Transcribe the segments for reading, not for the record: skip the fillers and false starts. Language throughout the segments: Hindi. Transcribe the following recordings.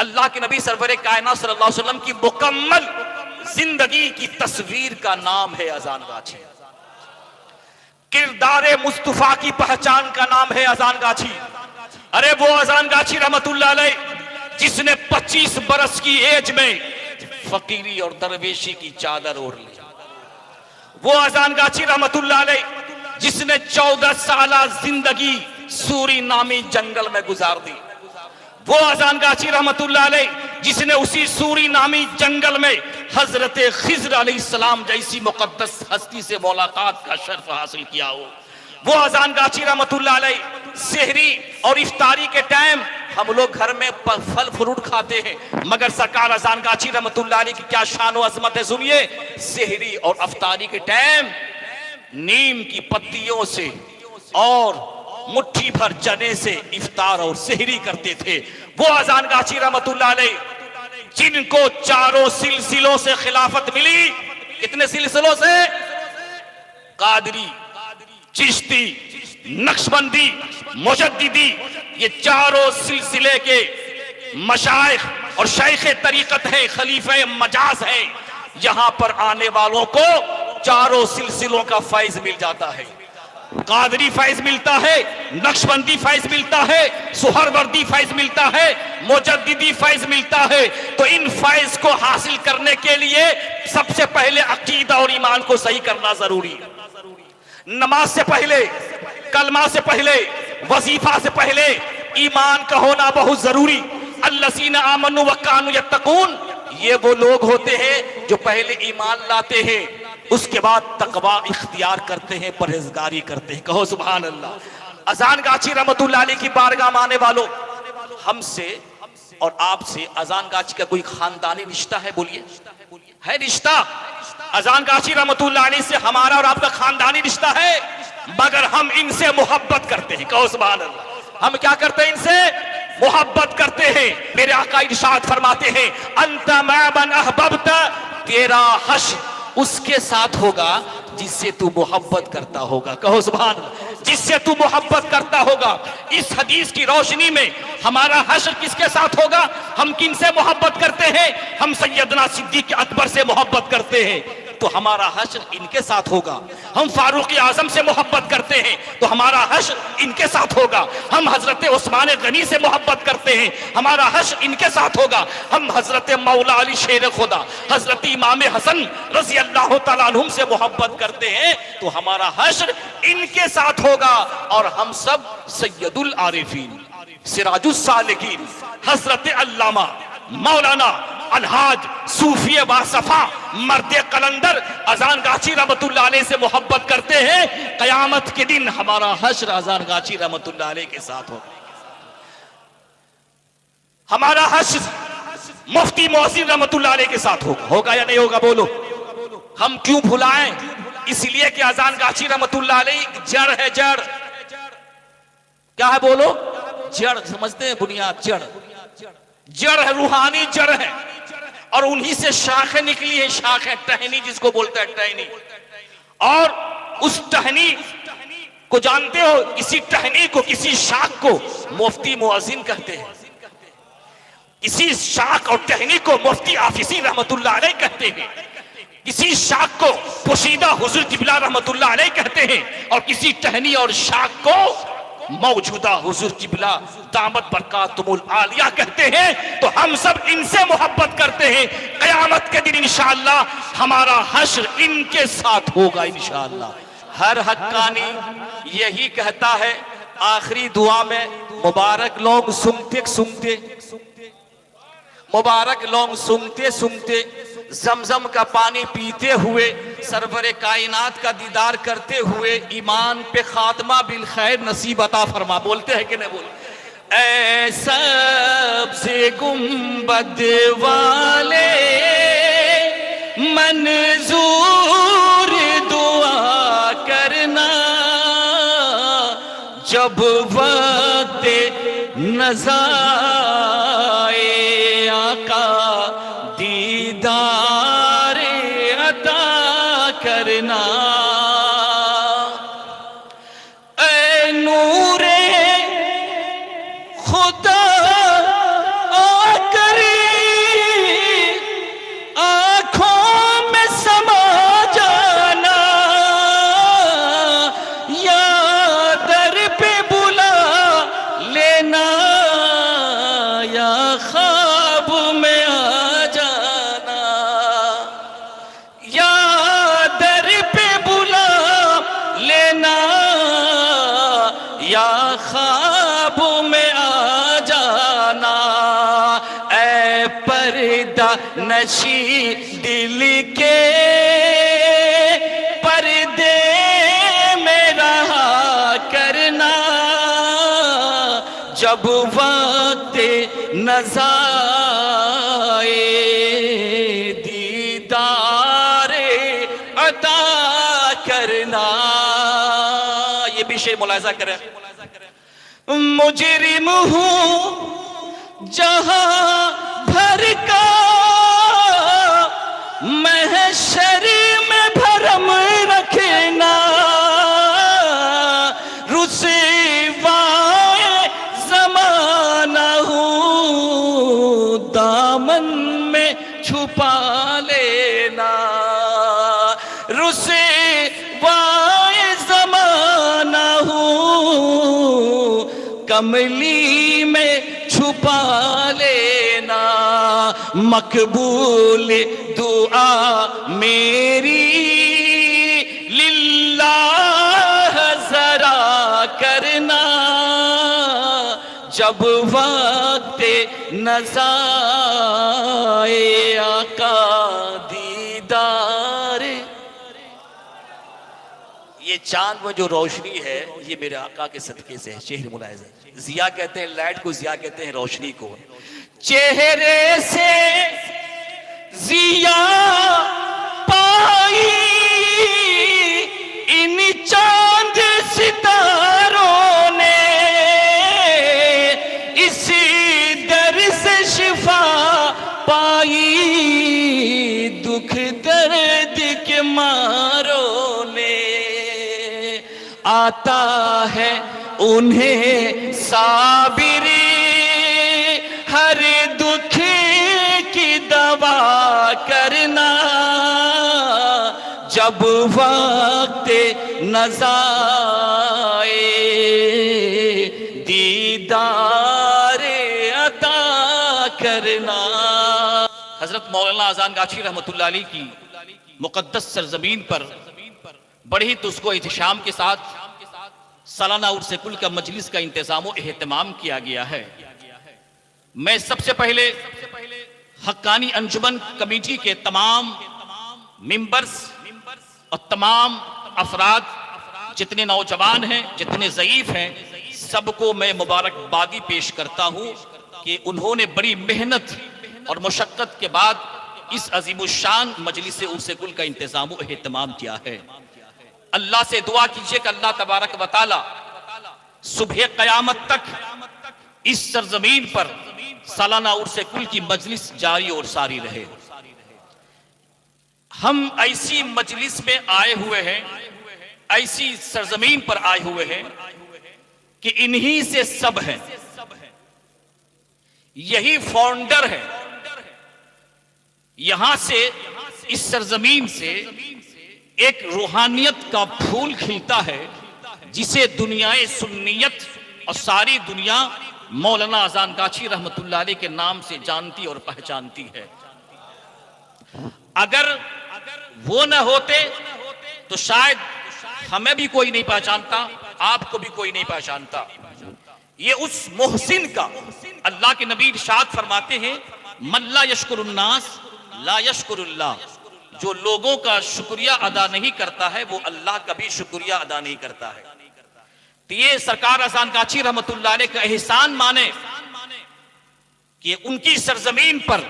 अल्लाह के नबी सरवरे कायनात सल्लल्लाहु अलैहि वसल्लम की मुकम्मल जिंदगी की तस्वीर का नाम है अजान गाछी। किरदारे मुस्तफा की पहचान का नाम है अजान गाछी। अरे वो अजान गाछी रहमतुल्लाह अलैह जिसने 25 बरस की एज में फकीरी और दरवेशी की चादर ओढ़ ली। वो अजान गाछी रहमतुल्लाह अलैह जिसने 14 साल जिंदगी सूरी नामी जंगल में गुजार दी। वो अजान गाछी रहमतुल्लाह अलैह जिसने उसी सूरी नामी जंगल में हजरत खिज़र अलैहिस्सलाम जैसी मुकद्दस हस्ती से मुलाकात का शर्फ हासिल किया हो। वो अजान गाछी रहमतुल्लाह अलैह सेहरी और इफ्तारी के टाइम हम लोग घर में फल फ्रूट खाते हैं, मगर सरकार अजान गाछी रहमतुल्लाह अलैह की क्या शान और अजमत है। सुनिए, सेहरी और इफ्तारी के टाइम नीम की पत्तियों से और मुट्ठी भर चने से इफ्तार और सेहरी करते थे। वो अजान गाछी रहमतुल्लाह अलैह जिनको चारों सिलसिलों से खिलाफत मिली। कितने सिलसिलों से? कादरी, चिश्ती, नक्शबंदी, मुजद्दिदी, ये चारों सिलसिले के मशाइख और शेख तरीकत है, खलीफे मजाज है। यहां पर आने वालों को चारों सिलसिलों का फैज मिल जाता है। कादरी फैज मिलता है, नक्शबंदी फैज मिलता है, सुहरवर्दी फैज मिलता है, मुजद्दिदी फैज मिलता है। तो इन फैज को हासिल करने के लिए सबसे पहले अकीदा और ईमान को सही करना जरूरी है। नमाज से पहले, कलमा से पहले, वजीफा से पहले ईमान का होना बहुत जरूरी। अल्लज़ीना आमनू व कानू यत्तकून, ये वो लोग होते हैं जो पहले ईमान लाते हैं, उसके बाद तकवा इख्तियार करते हैं, परहेजगारी करते हैं। कहो सुभान अल्लाह। अजान गाछी रहमतुल्लाह अलैह की बारगाह में आने वालों, हमसे और आपसे अजान गाछी का कोई खानदानी रिश्ता है? बोलिए, है रिश्ता? अजान गाछी रहमतुल्लाह अलैह से हमारा और आपका खानदानी रिश्ता है, मगर हम इनसे मोहब्बत करते हैं। कहो सुभान अल्लाह। हम क्या करते हैं? इनसे मोहब्बत करते हैं। मेरे आका इरशाद फरमाते हैं, अंत मन अहबब्त, तेरा हश्र उसके साथ होगा जिससे तू मोहब्बत करता होगा। कहो सुभान अल्लाह। जिससे तू मोहब्बत करता होगा। इस हदीस की रोशनी में हमारा हश्र किसके साथ होगा? हम किन से मोहब्बत करते हैं? हम सैयदना सिद्दीक अकबर से मोहब्बत करते हैं, तो हमारा हश्र इनके साथ होगा। हम फारूक आजम से मोहब्बत करते हैं, तो हमारा हश्र इनके साथ होगा। हम हजरत उस्मान गनी से मोहब्बत करते हैं, हमारा हश्र इनके साथ होगा। हम हजरत मौला अली शेर खुदा, हजरत इमाम हसन रज़ी अल्लाह तआला अन्हुम से मोहब्बत करते हैं, तो हमारा हश्र इनके साथ होगा। और हम सब सैयदुल आरिफीन, सिराजुस सालिकीन, हजरत अल्लामा मौलाना अलहाज सूफी बासफा मर्दे कलंदर अजान गाछी रहमतुल्लाह अलैह से मोहब्बत करते हैं। कयामत के दिन हमारा हश्र अजान गाछी रहमतुल्लाह अलैह के साथ होगा। हमारा हश्र मुफ्ती मोहसिन रहमतुल्लाह अलैह के साथ होगा। होगा या नहीं होगा? बोलो। हम क्यों भुलाएं? इसलिए कि अजान गाछी रहमतुल्लाह अलैह जड़ है। जड़ क्या है? बोलो। जड़ समझते हैं? बुनियाद, जड़, जड़ है, रूहानी जड़ है, और उन्हीं से शाखें निकली है। शाखें, टहनी जिसको बोलते हैं, टहनी। और उस टहनी को जानते हो? इसी टहनी को, किसी शाख को मुफ्ती मुअज्जिन कहते हैं। इसी शाख और टहनी को मुफ्ती आफिसी रहमतुल्लाह अलैह कहते हैं। किसी शाख को पोशीदा हुजूर किबला रहमतुल्लाह अलैह कहते हैं, और किसी टहनी और शाख को मौजूदा हुजूर किबला दामत बरकातुमुल आलिया कहते हैं। तो हम सब इनसे मोहब्बत करते हैं। कयामत के दिन इंशाअल्लाह हमारा हश्र इनके साथ होगा इंशाअल्लाह। हर हक्कानी यही कहता है आखिरी दुआ में, मुबारक लोग सुनते सुनते, मुबारक लोग सुनते सुनते, जमजम का पानी पीते हुए, सरवरे कायनात का दीदार करते हुए ईमान पे खात्मा बिल खैर नसीब अता फरमा। बोलते हैं कि नहीं? बोल। ऐ सबसे गुंबद वाले मंजूर दुआ करना, जब वक्त नज़ाए आका दीदार अता करना। ऐ नूरे खुदा आकर ख्वाब में आ जाना, या दर पे बुला लेना, या ख्वाब में आ जाना। ऐ पर्दा नशी दिल के पर्दे में रहा करना, जब वक्त नज़ाए दीदार अता करना। ये भी शेर मुलाहिजा करें। मुजरिम हूँ जहां भर का, महशर में भरम रखना, रुसवाए ज़माना हूँ दामन में छुपा लेना, रुसवाए ज़माना हूँ कमली में छुपा लेना। मकबूल दुआ मेरी लिल्लाह जरा करना, जब वक्त नज़ाए आका दीदार। ये चांद में जो रोशनी है ये मेरे आका के सदके से है। शेर मुलाहिजा। जिया कहते हैं लाइट को, जिया कहते हैं रोशनी को। चेहरे से जिया पाई इन चांद सितारों ने, इसी दर से शिफा पाई दुख दर्द के मारों ने। आता है उन्हें साबिरी हर दुख की दवा करना, जब वक्त नज़ाए दीदार अता करना। हजरत मौलाना अजान गाछी रहमतुल्लाह अलैह की मुकद्दस सरजमीन पर बड़े ही तुझको एहतिशाम के साथ सालाना उर्स कुल का मजलिस का इंतजाम और एहतमाम किया गया है। मैं सबसे पहले हक्कानी अंजुमन कमेटी के तमाम मेंबर्स और तमाम अफराद, जितने नौजवान हैं, जितने ज़ईफ हैं, सबको मैं मुबारकबादी पेश करता हूं कि उन्होंने बड़ी मेहनत और मुशक्क़त के बाद इस अजीमुशान मजलिस उर्स कुल का इंतजाम और एहतमाम किया है। अल्लाह से दुआ कीजिए कि अल्लाह तबारक व तआला सुबह क़यामत तक इस सरजमीन पर सालाना उर्स कुल की मजलिस जारी और सारी रहे। हम ऐसी मजलिस में आए हुए हैं, ऐसी सरजमीन पर आए हुए हैं कि इन्हीं से सब है, यही फाउंडर है। यहां से, इस सरजमीन से एक रूहानियत का फूल खिलता है जिसे दुनियाए सुन्नियत और सारी दुनिया मौलाना अजान गाछी रहमतुल्लाह अलैह के नाम से जानती और पहचानती है। अगर वो न होते तो शायद हमें भी कोई नहीं पहचानता, आपको भी कोई नहीं पहचानता। ये उस मोहसिन का, अल्लाह के नबी इरशाद फरमाते हैं, मल्ला यशकुरुन्नास ला यशकुरुल्लाह, जो लोगों का शुक्रिया अदा नहीं करता है वो अल्लाह का भी शुक्रिया अदा नहीं करता है। तो ये सरकार अजान गाछी रहमतुल्लाह अलैह का एहसान माने कि उनकी सरजमीन पर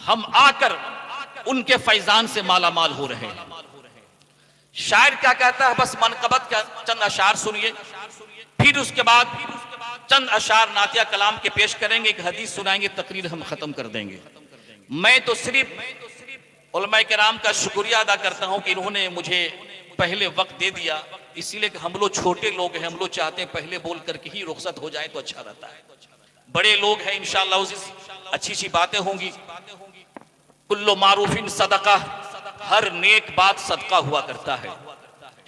हम आकर उनके फैजान से माला माल हो रहे हैं। शायर क्या कहता है, बस मनकबत का चंद अशार सुनिए, फिर उसके बाद चंद अशार नातिया कलाम के पेश करेंगे, एक हदीस सुनाएंगे, तकरीर हम खत्म कर देंगे। मैं तो सिर्फ उलमा किराम का शुक्रिया अदा करता हूं कि इन्होंने मुझे पहले वक्त दे दिया, इसीलिए कि हम लोग छोटे लोग हैं, हम लोग चाहते हैं पहले बोल करके ही रुखसत हो जाए तो अच्छा रहता है। बड़े लोग हैं, इंशाअल्लाह अच्छी अच्छी बातें होंगी। कुल्लो मारूफिन सदका, हर नेक बात सदका हुआ करता है।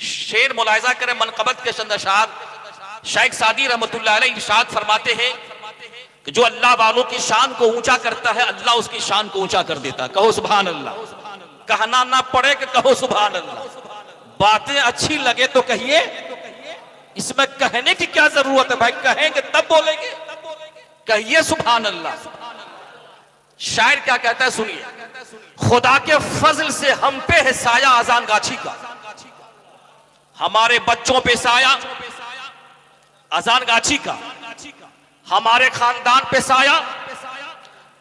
शेर मुलाहिजा करें मनकबत के चंद अशार। शेख सादी रहमतुल्लाह अलैह इरशाद फरमाते हैं, कि जो अल्लाह वालों की शान को ऊंचा करता है, अल्लाह उसकी शान को ऊंचा कर देता है। कहो सुभान अल्लाह। कहना ना पड़े कि कहो सुभान अल्लाह। बातें अच्छी लगे तो कहिए, इसमें कहने की क्या जरूरत है भाई, कहेंगे तब बोलेंगे, कहिए सुभान अल्लाह। शायर क्या कहता है सुनिए, खुदा के फजल से हम पे है साया अजान गाछी का, हमारे बच्चों पे साया अजान गाछी का, हमारे खानदान पे साया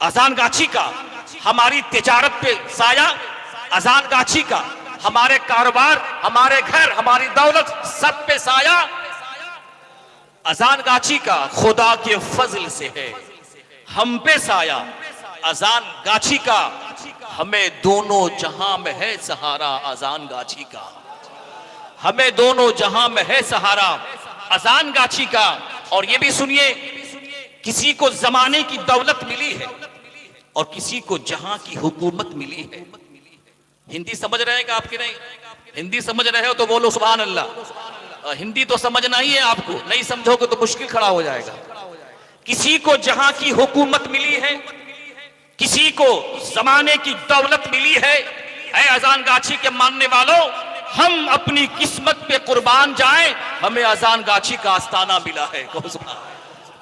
अजान गाछी का, हमारी तिजारत पे साया अजान गाछी का, हमारे कारोबार, हमारे घर, हमारी दौलत, सब पे साया अजान गाछी का। खुदा के फजल से है हम पे साया अजान गाछी का, हमें दोनों जहां में है सहारा अजान गाछी का, हमें दोनों जहां में है सहारा अजान गाछी का। और ये भी सुनिए, किसी को जमाने की दौलत मिली है और किसी को जहां की हुकूमत मिली है। हिंदी समझ रहे हैं कि आपकी नहीं? हिंदी समझ रहे हो तो बोलो सुभान अल्लाह। हिंदी तो समझना ही है आपको, नहीं समझोगे तो मुश्किल खड़ा हो जाएगा। किसी को जहां की हुकूमत मिली है, किसी को जमाने की दौलत मिली है। ऐ अजान गाछी के मानने वालों, हम अपनी किस्मत पे कुर्बान जाएं, हमें अजान गाछी का आस्ताना मिला है। कहो सुभान,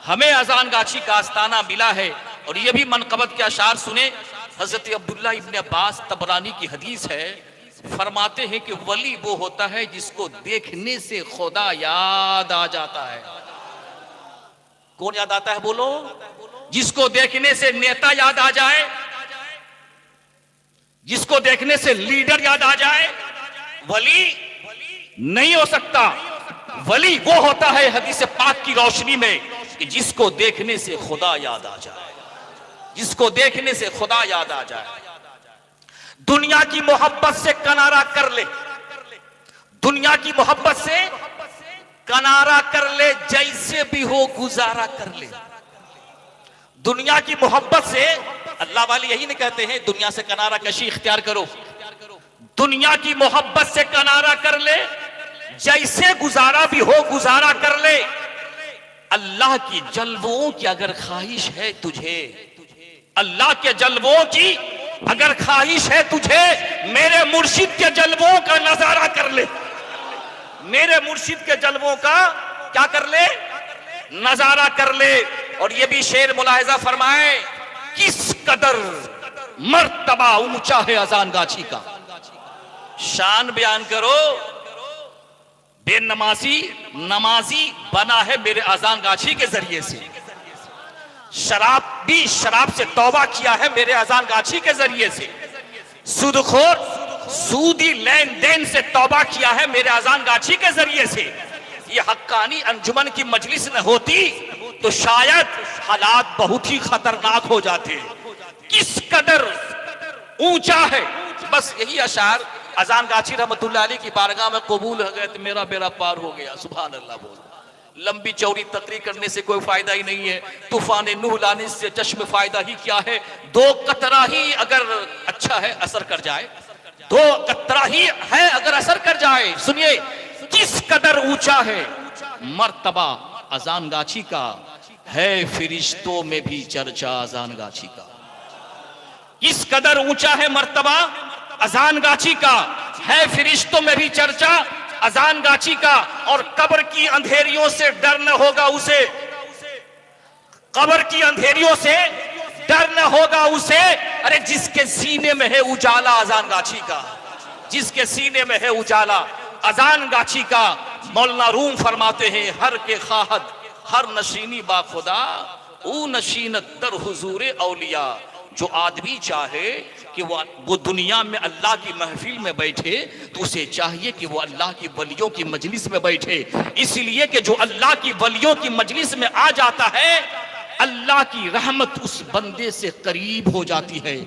हमें अजान गाछी का आस्ताना मिला है। और ये भी मनकबत के अशार सुने, हजरत अब्दुल्ला इब्न अब्बास तबरानी की हदीस है, फरमाते हैं कि वली वो होता है जिसको देखने से खुदा याद आ जाता है। कौन याद आता है बोलो? जिसको देखने से नेता याद आ जाए, जिसको देखने से लीडर याद आ जाए, वली नहीं हो सकता। वली वो होता है हदीस पाक की रोशनी में कि जिसको देखने से खुदा याद आ जाए, जिसको देखने से खुदा याद आ जाए। दुनिया की मोहब्बत से किनारा कर ले, दुनिया की मोहब्बत से किनारा कर ले, जैसे भी हो गुजारा कर ले। दुनिया की मोहब्बत से, अल्लाह वाले यही नहीं कहते हैं दुनिया से किनारा कशी इख्तियार करो। दुनिया की मोहब्बत से किनारा कर ले, जैसे गुजारा भी हो गुजारा कर ले। अल्लाह की जलवों की अगर ख्वाहिश है तुझे, अल्लाह के जलवों की अगर ख्वाहिश है तुझे, मेरे मुर्शिद के जलवों का नजारा कर ले। मेरे मुर्शिद के जलवों का क्या कर ले? नजारा कर ले। और ये भी शेर मुलाहिजा फरमाए, किस कदर मर्तबा ऊंचा है अजान गाछी का। शान बयान करो, बेनमाजी नमाजी बना है मेरे अजान गाछी के जरिए से। शराब से तौबा किया है मेरे अजान गाछी के जरिए से। सूदखोर सूदी लेन देन से तौबा किया है मेरे अजान गाछी के जरिए से। ये हक्कानी अंजुमन की मजलिस न होती तो शायद हालात बहुत ही खतरनाक हो जाते। किस कदर ऊंचा है, बस यही अशार अजान गाछी रहमतुल्लाह अलैह की बारगाह में कबूल हो गए तो मेरा बेड़ा पार हो गया। सुभान अल्लाह बोल। लंबी चौड़ी तकरीर करने से कोई फायदा ही नहीं है, तूफान नूह लाने से चश्म फायदा ही क्या है। दो कतरा ही अगर अच्छा है असर कर जाए, दो कतरा ही है अगर असर कर जाए। सुनिए किस कदर ऊंचा है मर्तबा अजान गाछी का, है फिरिश्तों में भी चर्चा अजान गाछी का। इस कदर ऊंचा है मर्तबा अजान गाछी का, है फिरिश्तों में भी चर्चा अजान गाछी का। और कब्र की अंधेरियों से डर न होगा उसे, कब्र की अंधेरियों से डर न होगा उसे। अरे जिसके सीने में है उजाला अजान गाछी का, जिसके सीने में है उजाला अजान गाछी का। मौलाना रूम फरमाते हैं, हर के खाहद हर नशीनी बा खुदा, ऊ नशीनत दर हुजूर औलिया। जो आदमी चाहे कि वो दुनिया में अल्लाह की महफिल में बैठे तो उसे चाहिए कि वो अल्लाह की वलियों की मजलिस में बैठे। इसलिए कि जो अल्लाह की वलियों की मजलिस में आ जाता है, अल्लाह की रहमत उस बंदे से करीब हो जाती है,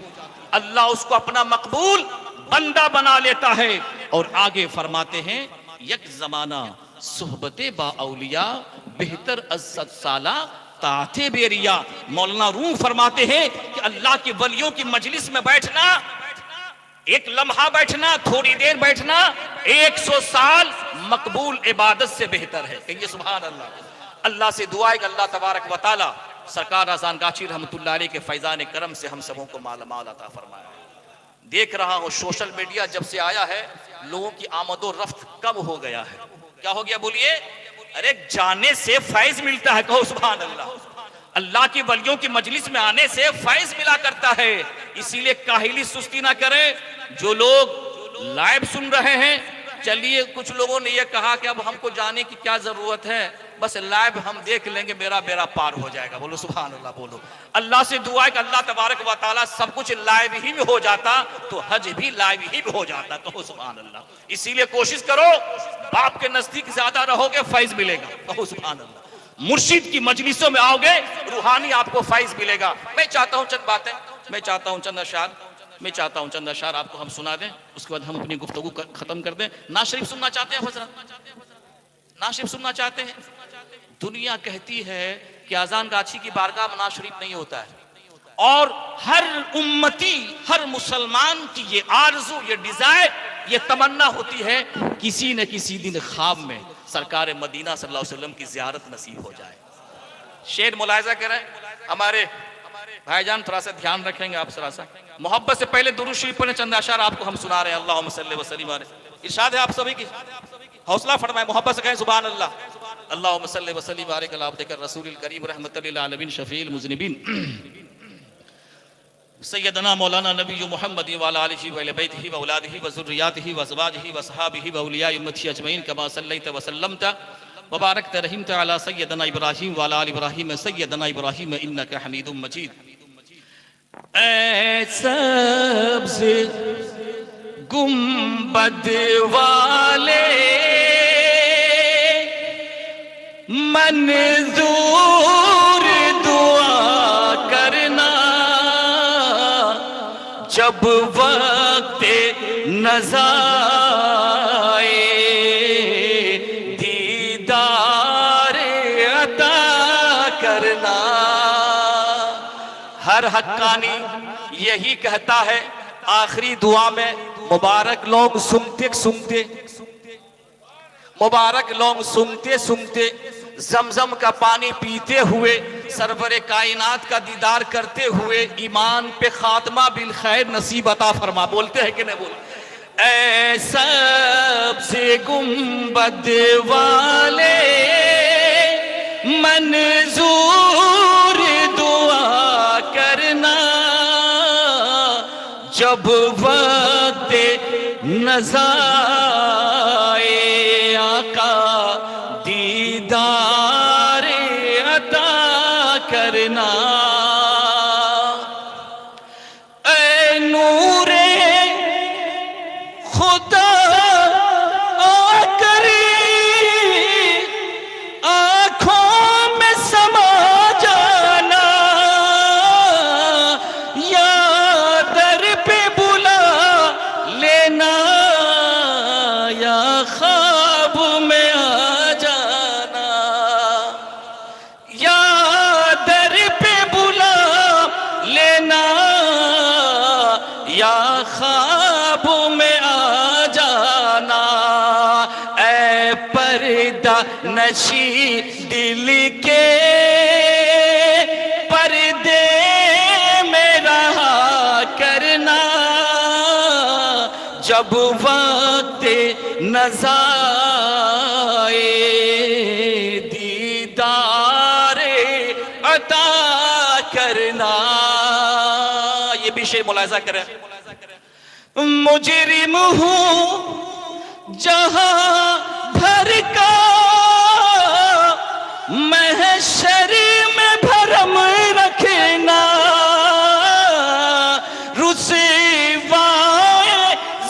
अल्लाह उसको अपना मकबूल बंदा बना लेता है। और आगे फरमाते हैं, यक जमाना सोहबते बा औलिया बेहतर अज़्ज़त साला ताते बेरिया। मौलाना रूम फरमाते हैं कि अल्लाह की वलियों की मजलिस में बैठना, एक लम्हा बैठना, थोड़ी देर बैठना, 100 साल मकबूल इबादत से बेहतर है। कहिए सुभान अल्लाह। अल्लाह से दुआ है कि अल्लाह तबारक व तआला सरकार अजान गाची रहमतुल्लाह अलैह के फैजान करम से हम सबों को मालामाल अता फरमाया। देख रहा हूँ सोशल मीडिया जब से आया है लोगों की आमदो रफ्त कम हो गया है। क्या हो गया बोलिए? अरे जाने से फैज मिलता है, कहो सुभान अल्लाह। अल्लाह की वलियों की मजलिस में आने से फैज मिला करता है। इसीलिए काहिली सुस्ती ना करें। जो लोग लाइव सुन रहे हैं, चलिए कुछ लोगों ने यह कहा कि अब हमको जाने की क्या जरूरत है, बस लाइव हम देख लेंगे, मेरा बेड़ा पार हो जाएगा। बोलो सुभान अल्लाह। बोलो अल्लाह से दुआ है कि अल्लाह तबारक व तआला सब कुछ लाइव ही में हो जाता तो हज भी लाइव ही में हो जाता। कहो सुभान अल्लाह। इसीलिए कोशिश करो, बाप के नजदीक ज्यादा रहोगे फैज मिलेगा। कहो सुभान अल्लाह। मुर्शिद की मजलिसों में आओगे रूहानी आपको फैज मिलेगा। मैं चाहता हूं चंद बातें, मैं चाहता हूं चंद अशार आपको हम सुना दें, उसके बाद हम अपनी गुफ्तगू खत्म कर दें। ना शरीफ सुनना चाहते हैं हजरत? ना शरीफ सुनना चाहते हैं? दुनिया कहती है कि अजान गाछी की बारगाह में ना शरीफ नहीं होता है, और हर उम्मती, हर मुसलमान की ये आरज़ू, ये डिजायर, ये तमन्ना होती है किसी न किसी दिन ख्वाब में सरकार मदीना सल्लल्लाहु अलैहि वसल्लम की ज़ियारत नसीब हो जाए। शेर मुलाहिजा करें हमारे भाईजान, थोड़ा सा ध्यान रखेंगे आप, थोड़ा सा मोहब्बत से पहले दुरूद शरीफ पढ़ें। चंद अशार आपको हम सुना रहे हैं। अल्लाहुम्मा सल्ली व सल्लिम अलैहि। इरशाद है आप सभी की, हौसला फरमाए, मोहब्बत से कहें सुभान अल्लाह। अल्लाहुम्मा सल्ली व सल्लिम बारिक अला अब्दिका रसूलिल करीम रहमतल लिल आलमीन शफील मुज़निबीन सैयदना मौलाना नबी मुहम्मद व अला आलिहि व अहले बैतिहि व औलादिहि व ज़ुर्रिय्यातिहि व अज़वाजिहि व असहाबिहि व औलियाए उम्मती अजमईन कमा सल्लैत व सल्लमत व बारकत रहीमत अला सय्यदना इब्राहीम व अला आलि इब्राहीम सय्यदना इब्राहीम इन्नका हमीदुम मजीद। ऐ सब्ज़ गुंबद वाले मंजूर दुआ करना, जब वक्त नज़ाए दीदार अता करना। हर हक्कानी यही कहता है आखिरी दुआ में, मुबारक लोग सुनते सुनते जमजम का पानी पीते हुए, सरवरे कायनात का दीदार करते हुए ईमान पे खात्मा बिल खैर नसीब अता फरमा। बोलते हैं कि नहीं बोलते? ऐ सबसे गुंबद वाले मंजूर दुआ करना, जब वक्त नज़ाए आका दीदार अता करना। ऐ नूरे खुदा आकर आँखों में समा जाना, या दर पे बुला लेना, या ख्वाब में आ जाना। या दर पे बुला लेना, या ख्वाब में आ जाना। ऐ पर्दा नशी दिल के पर्दे में रहा करना, जब वक्त नज़ाए दीदार अता करना। ये भी शेर मुलाहिजा करें। मुजरिम हूँ जहां भर का, महशर में भरम रखना, रुसवाए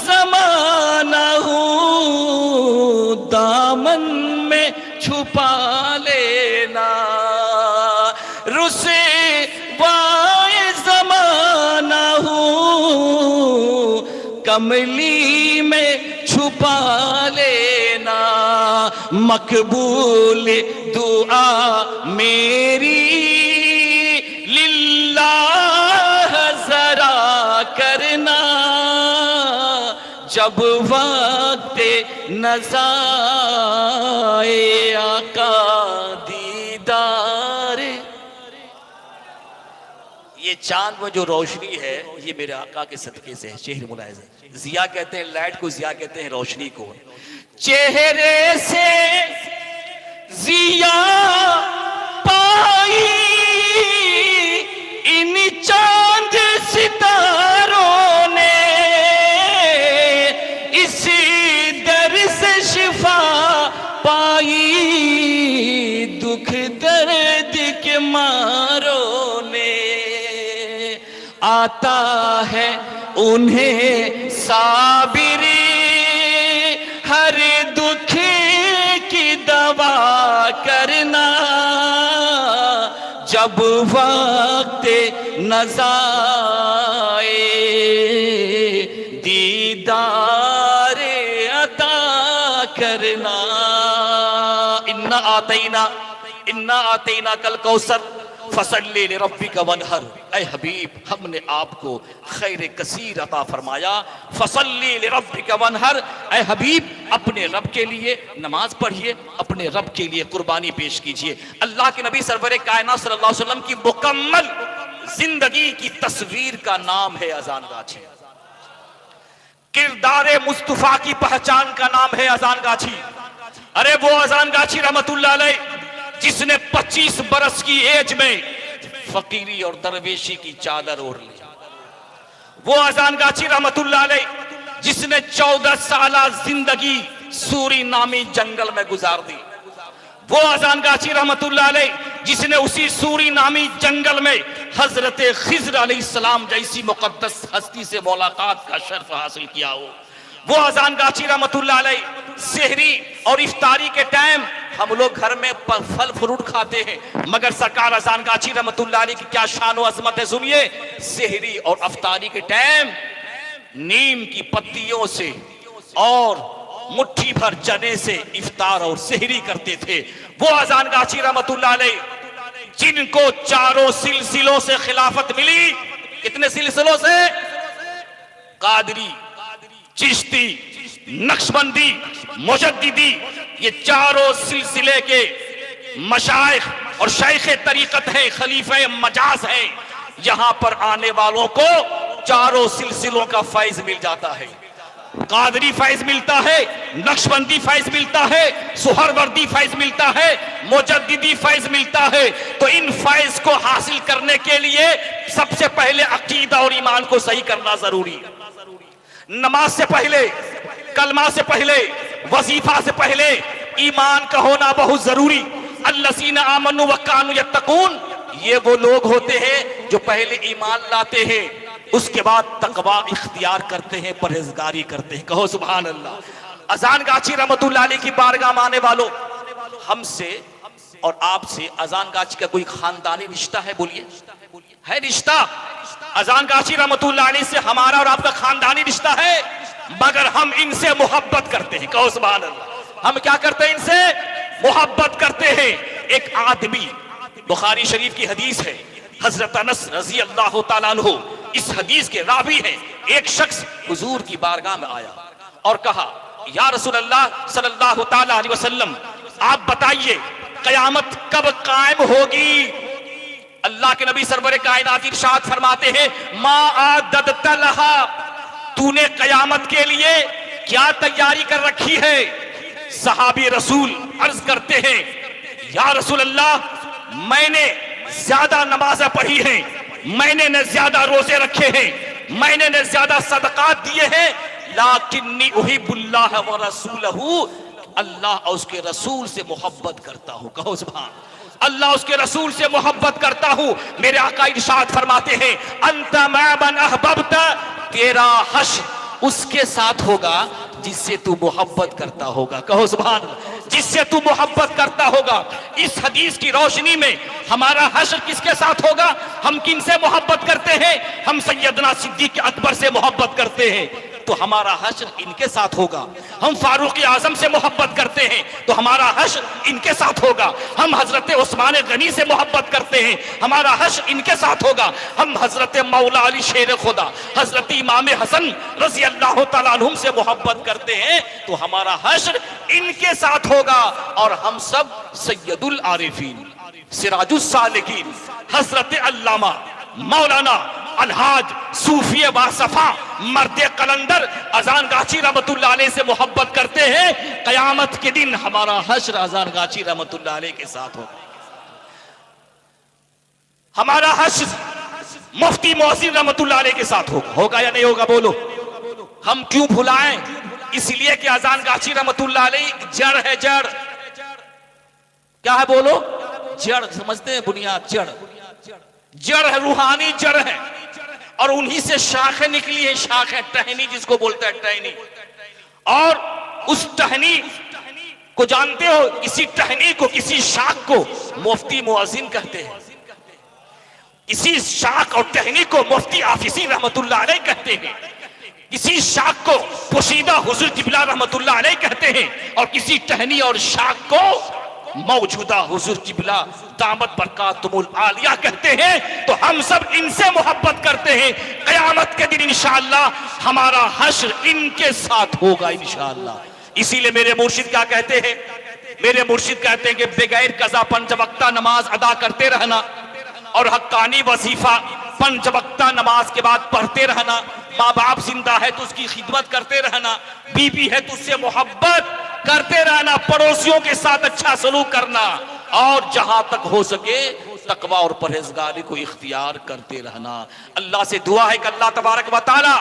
ज़माना हूँ दामन में छुपा लेना। रुसवाए ज़माना हूँ कमली में छुपा लेना। मकबूल दुआ मेरी लिल्लाह ज़रा करना, जब वक्त नज़ाए आका दीदार ये चांद में जो रोशनी है ये मेरे आका के सदके से है। शेर मुलाहिज़ है। जिया कहते हैं लाइट को, जिया कहते हैं रोशनी को। चेहरे से जिया पाई इन चांद सितारों ने, इसी दर से शिफा पाई दुख दर्द के मारों ने। आता है उन्हें साबिरी हर दुख की दवा करना, जब वक्त नज़ाए दीदार अता करना। इन्ना आतैना कल कौसर फसल्ली लिरब्बिका वनहर। ऐ हबीब, हमने आपको खैर कसीर अता फरमाया। फसल्ली लिरब्बिका वनहर, ऐ हबीब अपने रब के लिए नमाज पढ़िए, अपने रब के लिए कुर्बानी पेश कीजिए। अल्लाह के नबी सरवर कायनात सल्लल्लाहु अलैहि वसल्लम की मुकम्मल जिंदगी की तस्वीर का नाम है अजान गाछी। किरदार मुस्तफा की पहचान का नाम है अजान गाछी। अरे वो अजान गाछी रहमतुल्लाह अलैह जिसने 25 बरस की एज में फकीरी और दरवेशी की चादर ओढ़ ली। वो अजान गाछी रहमतुल्लाह अलैह जिसने 14 साल जिंदगी सूरी नामी जंगल में गुजार दी। वो अजान गाछी रहमतुल्लाह अलैह जिसने उसी सूरी नामी जंगल में हजरत खिज़र अलैहिस्सलाम जैसी मुकद्दस हस्ती से मुलाकात का शर्फ हासिल किया हो। वो अजान गाछी रहमतुल्लाह अलैह सेहरी और इफ्तारी के टाइम हम लोग घर में फल फ्रूट खाते हैं, मगर सरकार अजान गाछी रहमतुल्लाह अलैह की क्या शान व अजमत है सुनिए। सेहरी और इफ्तारी के टाइम नीम की पत्तियों से और मुट्ठी भर चने से इफ्तार और सेहरी करते थे। वो अजान गाछी रहमतुल्लाह अलैह जिनको चारों सिलसिलों से खिलाफत मिली। कितने सिलसिलों से? कादरी, चिश्ती, नक्शबंदी, मुजद्दिदी, ये चारों सिलसिले के मशाइख और शेखे तरीकत है, खलीफे मजाज है। यहां पर आने वालों को चारों सिलसिलों का फैज मिल जाता है। कादरी फैज मिलता है, नक्शबंदी फैज मिलता है, सुहरवर्दी फैज मिलता है, मुजद्दिदी फैज मिलता है। तो इन फैज को हासिल करने के लिए सबसे पहले अकीदा और ईमान को सही करना जरूरी है। नमाज से पहले, कलमा से पहले, वजीफा से पहले ईमान का होना बहुत जरूरी। अल्लज़ीना आमनू व कानू यत्तकून, ये वो लोग होते हैं जो पहले ईमान लाते हैं, उसके बाद तकवा इख्तियार करते हैं, परहेजगारी करते हैं। कहो सुभान अल्लाह। अजान गाछी रहमतुल्लाह अलैह की बारगाह में आने वालों, हमसे और आपसे अजान गाछी का कोई खानदानी रिश्ता है? बोलिए, है रिश्ता? अजान गाछी रहमतुल्लाह अलैह से हमारा और आपका खानदानी रिश्ता है, मगर हम इनसे मोहब्बत करते हैं। कहो सुभान अल्लाह। हम क्या करते हैं? इनसे मोहब्बत करते हैं। एक आदमी, बुखारी शरीफ की हदीस है, हजरत अनस रजी अल्लाह तआला अन्हु इस हदीस के रावी हैं। एक शख्स हुजूर की बारगाह में आया और कहा, या रसूल अल्लाह सल्लल्लाहु तआला अलैहि वसल्लम, आप बताइए कयामत कब कायम होगी? अल्लाह के नबी सरवर कायनात इरशाद फरमाते हैं, मा आददत लहा, तूने कयामत के लिए क्या तैयारी कर रखी है? सहाबी रसूल अर्ज करते हैं, या रसूल अल्लाह, मैंने ज्यादा नमाज़ें पढ़ी हैं, मैंने न ज्यादा रोजे रखे हैं, मैंने न ज्यादा सदकात दिए हैं, लाकिन्नी उहिब्बुल्लाह व रसूलहू, अल्लाह और उसके रसूल से मोहब्बत करता हूं। कहो सुभान अल्लाह, उसके रसूल से मोहब्बत करता हूं। मेरे आका इरशाद फरमाते हैं, अंत मन अहबब्त, तेरा हश्र उसके साथ होगा जिससे तू मोहब्बत करता होगा। कहो सुभान, जिससे तू मोहब्बत करता होगा। इस हदीस की रोशनी में हमारा हश्र किसके साथ होगा? हम किन से मोहब्बत करते हैं? हम सैयदना सिद्दीक अकबर से मोहब्बत करते हैं, तो हमारा हश्र इनके साथ होगा। हम फारूक आजम से मोहब्बत करते हैं, तो हमारा हश्र इनके साथ होगा। हम हजरत उस्मान गनी से मोहब्बत करते हैं, हमारा हश्र इनके साथ होगा। हम हजरत मौला अली शेर खुदा, हजरत इमाम हसन रजी अल्लाह तआला अन्हुम से मोहब्बत करते हैं, तो हमारा हश्र इनके साथ होगा। और हम सब सैयदुल आरिफीन, सिराजुस सालिकीन, हजरत अल्लामा मौलाना अलहाज सूफी वासफा मर्द कलंदर अजान गाची रहमतुल्लाह अलैह से मोहब्बत करते हैं, कयामत के दिन हमारा हश्र अजान गाची रहमतुल्लाह अलैह के साथ होगा। हमारा हश्र मुफ्ती मोहसिन रहमतुल्लाह अलैह के साथ होगा या नहीं होगा? बोलो। हम क्यों भुलाएं? इसलिए कि अजान गाची रहमतुल्लाह अलैह जड़ है। जड़ क्या है? बोलो। जड़ समझते हैं? बुनियाद। जड़ है, रूहानी जड़ है, और उन्हीं से शाखें निकली है। शाखें, टहनी जिसको बोलते हैं, टहनी। और उस टहनी को जानते हो? इसी टहनी को, किसी शाख को मुफ्ती मुअज्जिन कहते हैं। इसी शाख और टहनी को मुफ्ती आफिसी रहमतुल्लाह अलैह कहते हैं। किसी शाख को पोशीदा हुजूर किबला रहमतुल्लाह अलैह कहते हैं, और किसी टहनी और शाख को मौजूदा हुजूर किबला दामत बरकातुहुल आलिया कहते हैं। तो हम सब इनसे मोहब्बत करते हैं। कयामत के दिन इंशाअल्लाह हमारा हश्र इनके साथ होगा इंशाअल्लाह। इसीलिए मेरे मुर्शिद क्या कहते हैं? मेरे मुर्शिद कहते हैं कि बगैर कज़ा पंज वक्ता नमाज अदा करते रहना, और हक्कानी वजीफा पंज वक्ता नमाज के बाद पढ़ते रहना। माँ बाप जिंदा है तो उसकी खिदमत करते रहना, बीबी है तो उससे मोहब्बत करते रहना, पड़ोसियों के साथ अच्छा सलूक करना, और जहां तक हो सके तकवा और परहेजगारी को इख्तियार करते रहना। अल्लाह से दुआ है कि अल्लाह तबारक व तआला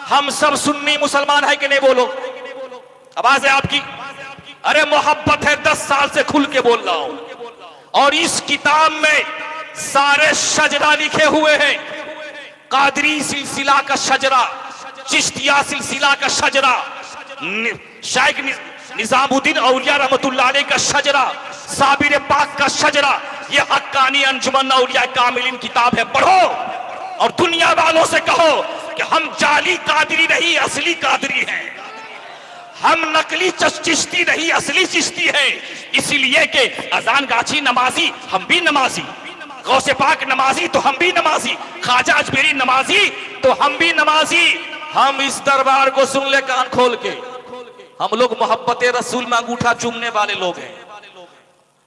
हम सब सुन्नी मुसलमान है कि नहीं? बोलो, आवाज है आपकी? अरे मोहब्बत है, 10 साल से खुल के बोल रहा हूं। और इस किताब में सारे शजरा लिखे हुए हैं। कादरी सिलसिला का शजरा, चिश्तिया सिलसिला का शजरा, शाइख निजामुद्दीन औलिया रहमतुल्लाह अलैह का शजरा, साबिर पाक का शजरा, ये हक्कानी अंजुमन औलिया कामिलीन किताब है। पढ़ो और दुनिया वालों से कहो कि हम जाली कादरी नहीं, असली कादरी हैं। हम नकली चिश्ती नहीं, असली चिश्ती है। इसलिए कि अजान गाची नमाजी, हम भी नमाजी। गौसे पाक नमाजी तो हम भी नमाजी। ख्वाजा अजमेरी नमाजी तो हम भी नमाजी। हम इस दरबार को सुन ले कान खोल के। हम लोग मोहब्बत रसूल में अंगूठा चूमने वाले लोग हैं।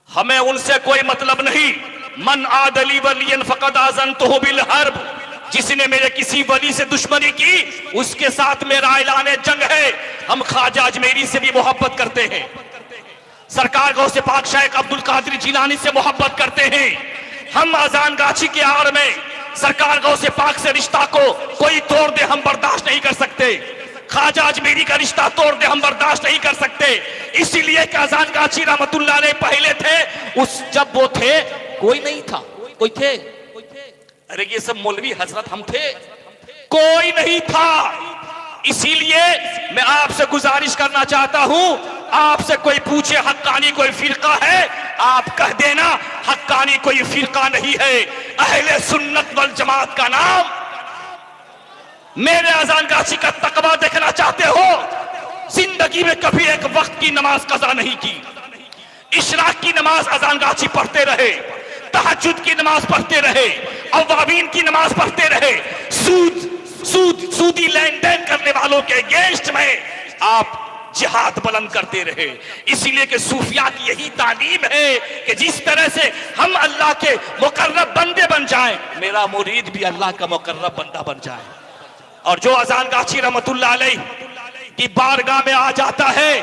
हमें उनसे कोई मतलब नहीं। मन आदली वलियन फकद आज़नतुहु बिल हर्ब, जिसने मेरे किसी वली से दुश्मनी की उसके साथ मेरा ऐलान जंग है। हम ख्वाजा अजमेरी से भी मोहब्बत करते हैं, सरकार गौसे पाक शेख अब्दुल कादिर जिलानी से मोहब्बत करते हैं। हम अजान गाची के आड़ में सरकार गौसे पाक से रिश्ता को कोई तोड़ दे हम बर्दाश्त नहीं कर सकते। ख्वाजा अजमेरी का रिश्ता तोड़ दे हम बर्दाश्त नहीं कर सकते। इसीलिए कि अजान गाची रहमतुल्लाह अलैह पहले थे, उस जब वो थे कोई नहीं था। कोई थे? अरे ये सब मौलवी हजरत हम थे, कोई नहीं था। इसीलिए मैं आपसे गुजारिश करना चाहता हूं, आपसे कोई पूछे हक्कानी कोई फिरका है, आप कह देना हक्कानी कोई फिरका नहीं है। अहले सुन्नत वल जमात का नाम। मेरे अजान गाची का तकवा देखना चाहते हो? जिंदगी में कभी एक वक्त की नमाज कज़ा नहीं की। इशराक की नमाज अजान गाची पढ़ते रहे, तहज्जुद की नमाज पढ़ते रहे, अवाबीन की नमाज पढ़ते रहे। सूदी लेन देन करने वालों के अगेंस्ट में आप जिहाद बुलंद करते रहे। इसीलिए कि सूफिया की यही तालीम है कि जिस तरह से हम अल्लाह के मुकर्रब बंदे बन जाएं, मेरा मुरीद भी अल्लाह का मुकर्रब बंदा बन जाए। और जो अजान गाची रहमतुल्लाह अलैह की बारगाह में आ जाता है,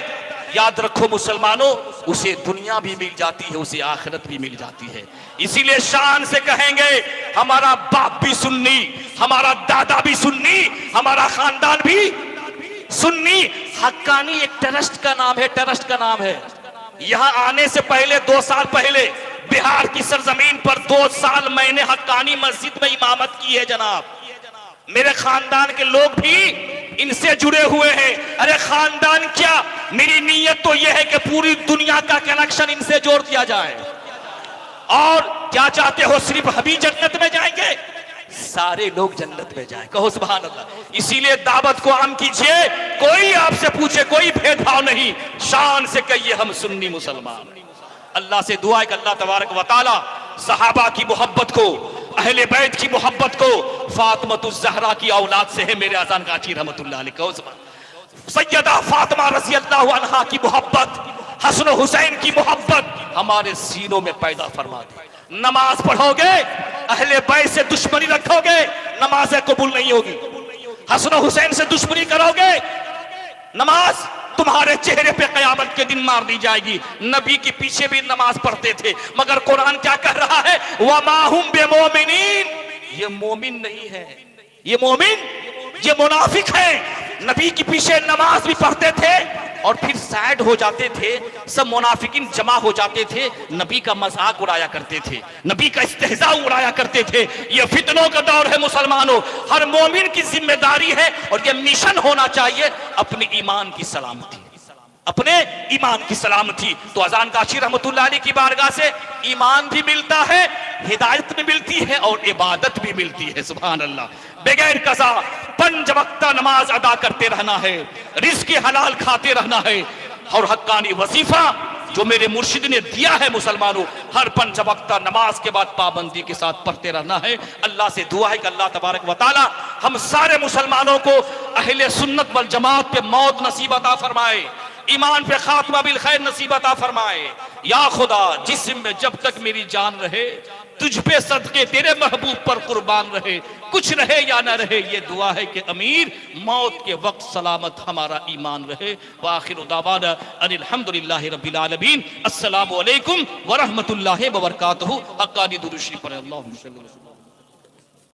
याद रखो मुसलमानों, उसे दुनिया भी मिल जाती है, उसे आखिरत भी मिल जाती है। इसीलिए शान से कहेंगे, हमारा बाप भी सुन्नी, हमारा दादा भी सुन्नी, हमारा खानदान भी सुन्नी। हक्कानी एक ट्रस्ट का नाम है, ट्रस्ट का नाम है। यहां आने से पहले 2 साल पहले बिहार की सरजमीन पर 2 साल मैंने हक्कानी मस्जिद में इमामत की है जनाब। मेरे खानदान के लोग भी इनसे जुड़े हुए हैं। अरे खानदान क्या, मेरी नीयत तो यह है कि पूरी दुनिया का कनेक्शन इनसे जोड़ दिया जाए। और क्या चाहते हो, सिर्फ हबी जन्नत में जाएंगे? सारे लोग जन्नत में जाएं। कहो सुभान अल्लाह। इसीलिए दावत को आम कीजिए, कोई आपसे पूछे, कोई भेदभाव नहीं, शान से कहिए हम सुन्नी मुसलमान। अल्लाह से दुआ है कि अल्लाह तबारक व तआला सहाबा की मोहब्बत को, अहले बैत की मोहब्बत को, फातिमातुज़ ज़हरा की औलाद से है मेरे अजान गाची रहमतुल्लाह अलैह। कहो सैयदा फातिमा रज़ी अल्लाह अन्हा की मोहब्बत, हसन हुसैन की मोहब्बत हमारे सीनों में पैदा फरमा दे। नमाज पढ़ोगे, अहले बैत से दुश्मनी रखोगे, नमाज़ें कबूल नहीं होगी। हसन हुसैन से दुश्मनी करोगे, नमाज तुम्हारे चेहरे पे कयामत के दिन मार दी जाएगी। नबी के पीछे भी नमाज पढ़ते थे, मगर कुरान क्या कह रहा है? वमा हुम बिमोमिनीन, ये मोमिन नहीं है, ये मोमिन, ये मुनाफिक है। नबी के पीछे नमाज भी पढ़ते थे और फिर साइड हो जाते थे, सब मुनाफिकीन जमा हो जाते थे, नबी का मजाक उड़ाया करते थे, नबी का इस्तेहजा उड़ाया करते थे। ये फितनों का दौर है मुसलमानों, हर मोमिन की जिम्मेदारी है और ये मिशन होना चाहिए अपने ईमान की सलामती, अपने ईमान की सलामती। तो अजान गाची रहमतुल्लाह अलैह की बारगाह से ईमान भी मिलता है, हिदायत भी मिलती है और इबादत भी मिलती है। सुभान अल्लाह। बगैर कज़ा 5 वक्त नमाज अदा करते रहना है, रिज़्क़ हलाल खाते रहना है और हक्कानी वजीफा जो मेरे मुर्शिद ने दिया है मुसलमानों, हर 5 वक्त नमाज के बाद पाबंदी के साथ पढ़ते रहना है। अल्लाह से दुआ है कि अल्लाह तबारक व तआला हम सारे मुसलमानों को अहले सुन्नत वल जमात पे मौत नसीब अता फरमाए, ईमान पे खात्मा बिल खैर नसीब अता फरमाए। या खुदा, जिस्म में जब तक मेरी जान रहे, तुझ पे सदके तेरे महबूब पर कुर्बान रहे, कुछ रहे या ना रहे, ये दुआ है कि अमीर मौत के वक्त सलामत हमारा ईमान रहे। व आखिर दावाना अनिल हम्दुलिल्लाहि रब्बिल आलमीन। अस्सलामु अलैकुम व रहमतुल्लाहि व बरकातहू। हक्कानी दुरूद शरीफ पढ़ें। अल्लाहुम्मा सल्लि अला